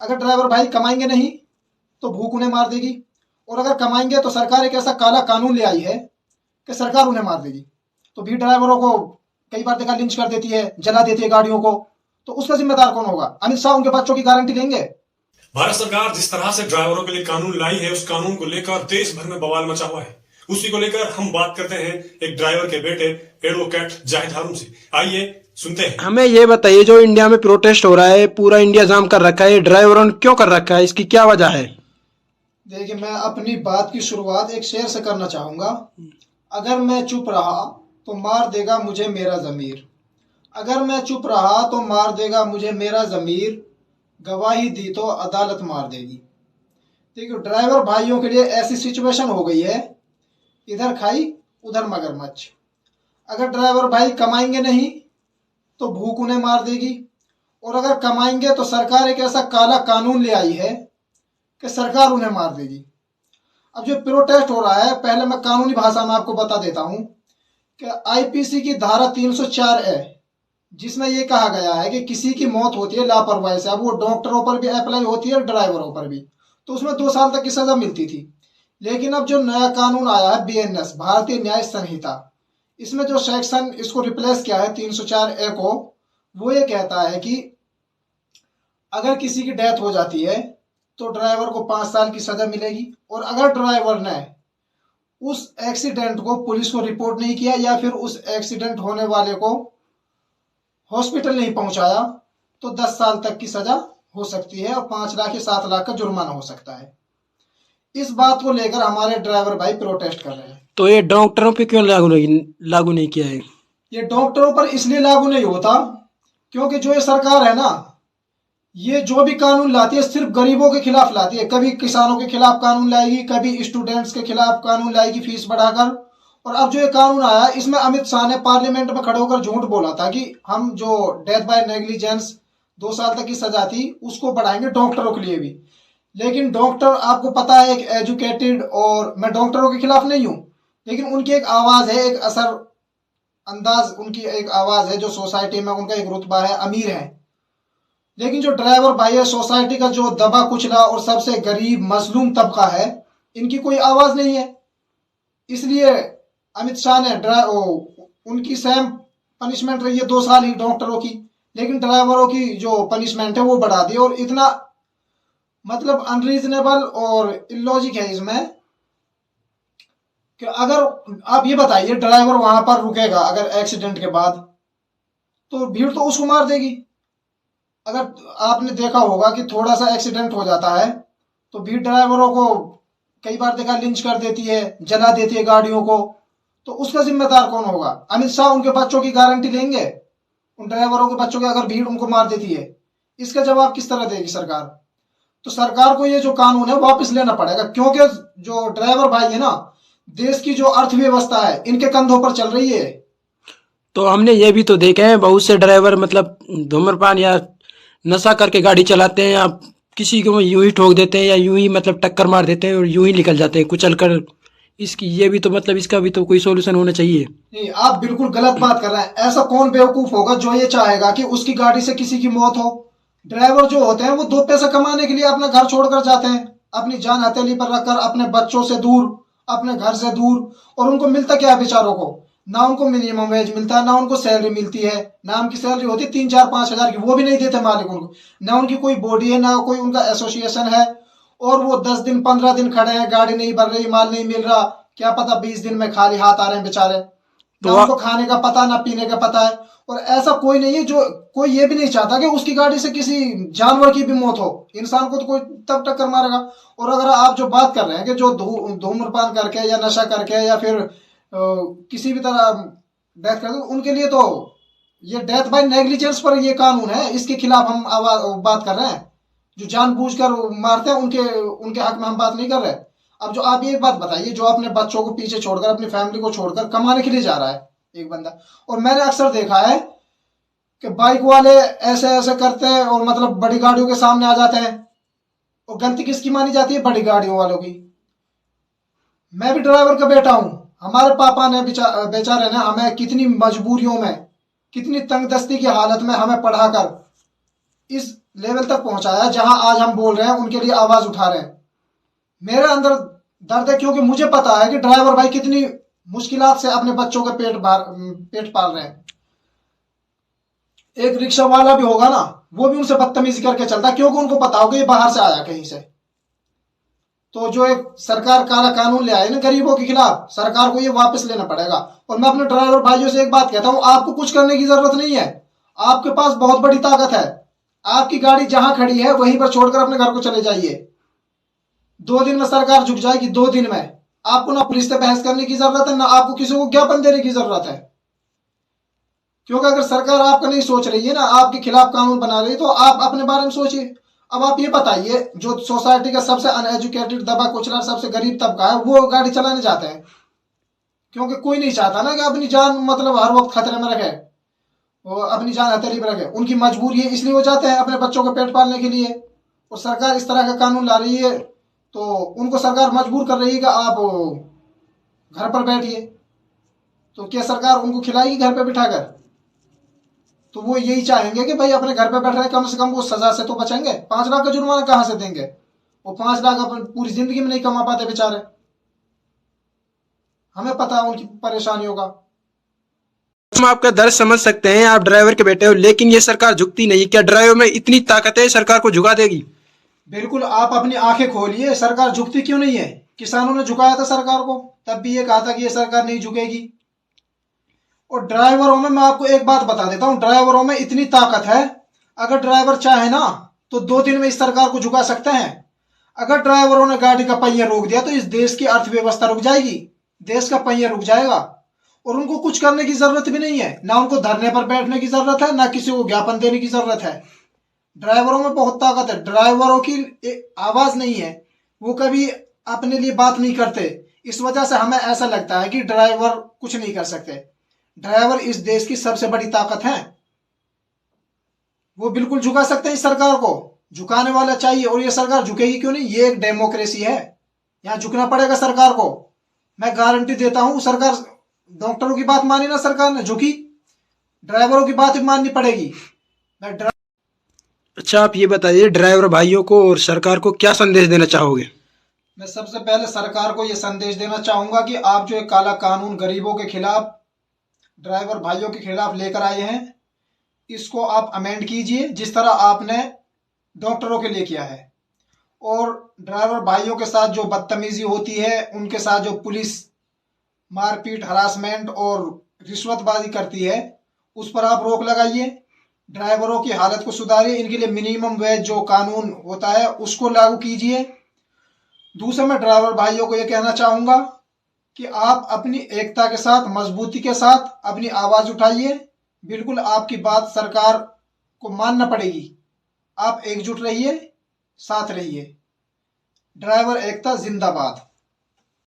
अगर ड्राइवर भाई कमाएंगे नहीं तो भूख उन्हें मार देगी, और अगर कमाएंगे तो सरकार एक ऐसा काला कानून ले आई है कि सरकार उन्हें मार देगी। तो भी ड्राइवरों को कई बार देखा लिंच कर देती है, जला देती है गाड़ियों को, तो उसका जिम्मेदार कौन होगा? अमित शाह उनके बच्चों की गारंटी लेंगे? भारत सरकार जिस तरह से ड्राइवरों के लिए कानून लाई है, उस कानून को लेकर देश भर में बवाल मचा हुआ है। उसी को लेकर हम बात करते हैं एक ड्राइवर के बेटे एडवोकेट जाहिद हारून से। आइए सुनते हैं। हमें ये बताइए, जो इंडिया में प्रोटेस्ट हो रहा है, पूरा इंडिया जाम कर रखा है, ड्राइवरों ने क्यों कर रखा है? इसकी क्या वजह है? देखिए, मैं अपनी बात की शुरुआत एक शेर से करना चाहूंगा। अगर मैं चुप रहा तो मार देगा मुझे मेरा ज़मीर, अगर मैं चुप रहा तो मार देगा मुझे मेरा ज़मीर, गवाही दी तो अदालत मार देगी। देखिए, ड्राइवर भाइयों के लिए ऐसी सिचुएशन हो गई है, इधर खाई उधर मगरमच्छ। अगर ड्राइवर भाई कमाएंगे नहीं तो भूख उन्हें मार देगी, और अगर कमाएंगे तो सरकार एक ऐसा काला कानून ले आई है कि सरकार उन्हें मार देगी। अब जो प्रोटेस्ट हो रहा है, पहले मैं कानूनी भाषा में आपको बता देता हूं कि आईपीसी की धारा 304 है, जिसमें यह कहा गया है कि किसी की मौत होती है लापरवाही से, अब वो डॉक्टरों पर भी अप्लाई होती है, ड्राइवरों पर भी, तो उसमें 2 साल तक की सजा मिलती थी। लेकिन अब जो नया कानून आया है, बीएनएस भारतीय न्याय संहिता, इसमें जो सेक्शन इसको रिप्लेस किया है 304 ए को, वो ये कहता है कि अगर किसी की डेथ हो जाती है तो ड्राइवर को 5 साल की सजा मिलेगी, और अगर ड्राइवर ने उस एक्सीडेंट को पुलिस को रिपोर्ट नहीं किया या फिर उस एक्सीडेंट होने वाले को हॉस्पिटल नहीं पहुंचाया तो 10 साल तक की सजा हो सकती है और 5 लाख या 7 लाख का जुर्माना हो सकता है। इस बात को लेकर हमारे ड्राइवर भाई प्रोटेस्ट कर रहे हैं। तो ये डॉक्टरों पे क्यों लागू नहीं किया है? ये डॉक्टरों पर इसलिए लागू नहीं होता क्योंकि जो ये सरकार है ना, ये जो भी कानून लाती है सिर्फ गरीबों के खिलाफ लाती है। कभी किसानों के खिलाफ कानून लाएगी, कभी स्टूडेंट्स के खिलाफ कानून लाएगी फीस बढ़ाकर। और अब जो ये कानून आया, इसमें अमित शाह ने पार्लियामेंट में खड़े होकर झूठ बोला था कि हम जो डेथ बाय नेग्लिजेंस 2 साल तक की सजा थी उसको बढ़ाएंगे डॉक्टरों के लिए भी। लेकिन डॉक्टर, आपको पता है, एक एजुकेटेड, और मैं डॉक्टरों के खिलाफ नहीं हूं, लेकिन उनकी एक आवाज है, एक असर अंदाज, उनकी एक आवाज है जो सोसाइटी में उनका एक रुतबा है, अमीर है। लेकिन जो ड्राइवर भाई है, सोसाइटी का जो दबा कुचला और सबसे गरीब मजलूम तबका है, इनकी कोई आवाज नहीं है। इसलिए अमित शाह ने उनकी सेम पनिशमेंट रही है 2 साल ही डॉक्टरों की, लेकिन ड्राइवरों की जो पनिशमेंट है वो बढ़ा दी। और इतना मतलब अनरीजनेबल और इलॉजिक है इसमें कि अगर आप ये बताइए, ड्राइवर वहां पर रुकेगा अगर एक्सीडेंट के बाद, तो भीड़ तो उसको मार देगी। अगर आपने देखा होगा कि थोड़ा सा एक्सीडेंट हो जाता है तो भीड़ ड्राइवरों को कई बार देखा लिंच कर देती है, जला देती है गाड़ियों को, तो उसका जिम्मेदार कौन होगा? अमित शाह उनके बच्चों की गारंटी लेंगे? उन ड्राइवरों के बच्चों की अगर भीड़ उनको मार देती है, इसका जवाब किस तरह देगी सरकार? तो सरकार को ये जो कानून है वापस लेना पड़ेगा, क्योंकि जो ड्राइवर भाई है ना, देश की जो अर्थव्यवस्था है इनके कंधों पर चल रही है। तो हमने ये भी तो देखा है, बहुत से ड्राइवर मतलब धूम्रपान या नशा करके गाड़ी चलाते हैं, या किसी को यूं ही ठोक देते हैं, या यूं ही मतलब टक्कर मार देते हैं और यूं ही निकल जाते हैं कुचल कर। इसकी ये भी तो मतलब इसका भी तो कोई सोल्यूशन होना चाहिए। नहीं, आप बिल्कुल गलत बात कर रहे हैं। ऐसा कौन बेवकूफ होगा जो ये चाहेगा कि उसकी गाड़ी से किसी की मौत हो? ड्राइवर जो होते हैं वो 2 पैसा कमाने के लिए अपना घर छोड़कर जाते हैं, अपनी जान हथेली पर रखकर, अपने बच्चों से दूर, अपने घर से दूर। और उनको मिलता क्या है बेचारों को? ना उनको मिनिमम वेज मिलता है, ना उनको सैलरी मिलती है, ना उनकी सैलरी होती है 3-4-5 हजार की, वो भी नहीं देते मालिक उनको। ना उनकी कोई बॉडी है, ना कोई उनका एसोसिएशन है, और वो 10 दिन 15 दिन खड़े हैं, गाड़ी नहीं बन रही, माल नहीं मिल रहा, क्या पता 20 दिन में खाली हाथ आ रहे हैं बेचारे। ना उनको खाने का पता, ना पीने का पता है। और ऐसा कोई नहीं है जो, कोई ये भी नहीं चाहता कि उसकी गाड़ी से किसी जानवर की भी मौत हो। इंसान को तो कोई तब टक्कर मारेगा। और अगर आप जो बात कर रहे हैं कि जो धूम्रपान करके या नशा करके या फिर किसी भी तरह डेथ कर, उनके लिए तो ये डेथ बाय नेग्लिजेंस पर ये कानून है, इसके खिलाफ हम बात कर रहे हैं। जो जानबूझकर मारते हैं उनके हक में हम बात नहीं कर रहे। अब जो आप एक बात बताइए, जो अपने बच्चों को पीछे छोड़कर, अपनी फैमिली को छोड़कर कमाने के लिए जा रहा है एक बंदा, और मैंने अक्सर देखा है कि बाइक वाले ऐसे ऐसे करते हैं और मतलब बड़ी गाड़ियों के सामने आ जाते हैं, और गलती किसकी मानी जाती है? बड़ी गाड़ियों वालों की। मैं भी ड्राइवर का बेटा हूं। हमारे पापा ने बेचारे ने हमें कितनी मजबूरियों में, कितनी तंगदस्ती की हालत में हमें पढ़ाकर इस लेवल तक पहुंचाया जहां आज हम बोल रहे हैं, उनके लिए आवाज उठा रहे हैं। मेरे अंदर दर्द है क्योंकि मुझे पता है कि ड्राइवर भाई कितनी मुश्किलात से अपने बच्चों का पेट पाल रहे हैं। एक रिक्शा वाला भी होगा ना, वो भी उनसे बदतमीजी करके चलता, क्योंकि उनको पता होगा ये बाहर से आया कहीं से। तो जो एक सरकार काला कानून ले आई ना गरीबों के खिलाफ, सरकार को ये वापस लेना पड़ेगा। और मैं अपने ड्राइवर भाइयों से एक बात कहता हूं, आपको कुछ करने की जरूरत नहीं है। आपके पास बहुत बड़ी ताकत है। आपकी गाड़ी जहां खड़ी है वहीं पर छोड़कर अपने घर को चले जाइए। 2 दिन में सरकार झुक जाएगी। 2 दिन में आपको ना पुलिस से बहस करने की जरूरत है, ना आपको किसी को ज्ञापन देने की जरूरत है। क्योंकि अगर सरकार आपका नहीं सोच रही है ना, आपके खिलाफ कानून बना रही है, तो आप अपने बारे में सोचिए। अब आप ये बताइए, जो सोसाइटी का सबसे अनएजुकेटेड, दबा कुचला, सबसे गरीब तबका है, वो गाड़ी चलाने जाते हैं क्योंकि कोई नहीं चाहता ना कि अपनी जान मतलब हर वक्त खतरे में रखे, वो अपनी जान हथेली में रखे। उनकी मजबूरी है, इसलिए वो जाते हैं अपने बच्चों को पेट पालने के लिए। और सरकार इस तरह का कानून ला रही है तो उनको सरकार मजबूर कर रही है कि आप घर पर बैठिए। तो क्या सरकार उनको खिलाएगी घर पे बिठाकर? तो वो यही चाहेंगे कि भाई अपने घर पे बैठ रहे, कम से कम वो सजा से तो बचेंगे। 5 लाख का जुर्माना कहां से देंगे? वो 5 लाख अपन पूरी जिंदगी में नहीं कमा पाते बेचारे। हमें पता है उनकी परेशानियों का। हम आपका दर्द समझ सकते हैं, आप ड्राइवर के बेटे हो, लेकिन ये सरकार झुकती नहीं। क्या ड्राइवर में इतनी ताकत है, सरकार को झुका देगी? बिल्कुल, आप अपनी आंखें खोलिए, सरकार झुकती क्यों नहीं है? किसानों ने झुकाया था सरकार को, तब भी ये कहा था कि ये सरकार नहीं झुकेगी। और ड्राइवरों में मैं आपको एक बात बता देता हूं, ड्राइवरों में इतनी ताकत है, अगर ड्राइवर चाहे ना तो 2 दिन में इस सरकार को झुका सकते हैं। अगर ड्राइवरों ने गाड़ी का पहिया रोक दिया तो इस देश की अर्थव्यवस्था रुक जाएगी, देश का पहिया रुक जाएगा। और उनको कुछ करने की जरूरत भी नहीं है, ना उनको धरने पर बैठने की जरूरत है, ना किसी को ज्ञापन देने की जरूरत है। ड्राइवरों में बहुत ताकत है। ड्राइवरों की आवाज नहीं है, वो कभी अपने लिए बात नहीं करते। इस वजह से हमें ऐसा लगता है कि ड्राइवर कुछ नहीं कर सकते। ड्राइवर इस देश की सबसे बड़ी ताकत है। वो बिल्कुल झुका सकते हैं इस सरकार को। झुकाने वाला चाहिए, और ये सरकार झुकेगी क्यों नहीं? ये एक डेमोक्रेसी है, यहाँ झुकना पड़ेगा सरकार को। मैं गारंटी देता हूं, सरकार डॉक्टरों की बात मानी ना, सरकार ने झुकी, ड्राइवरों की बात माननी पड़ेगी। अच्छा, आप ये बताइए, ड्राइवर भाइयों को और सरकार को क्या संदेश देना चाहोगे? मैं सबसे पहले सरकार को यह संदेश देना चाहूंगा कि आप जो एक काला कानून गरीबों के खिलाफ, ड्राइवर भाइयों के खिलाफ लेकर आए हैं, इसको आप अमेंड कीजिए जिस तरह आपने डॉक्टरों के लिए किया है। और ड्राइवर भाइयों के साथ जो बदतमीजी होती है, उनके साथ जो पुलिस मारपीट, हरासमेंट और रिश्वतबाजी करती है, उस पर आप रोक लगाइए। ड्राइवरों की हालत को सुधारिए। इनके लिए मिनिमम वेज जो कानून होता है उसको लागू कीजिए। दूसरा, मैं ड्राइवर भाइयों को यह कहना चाहूंगा कि आप अपनी एकता के साथ, मजबूती के साथ अपनी आवाज उठाइए। बिल्कुल आपकी बात सरकार को मानना पड़ेगी। आप एकजुट रहिए, साथ रहिए। ड्राइवर एकता जिंदाबाद।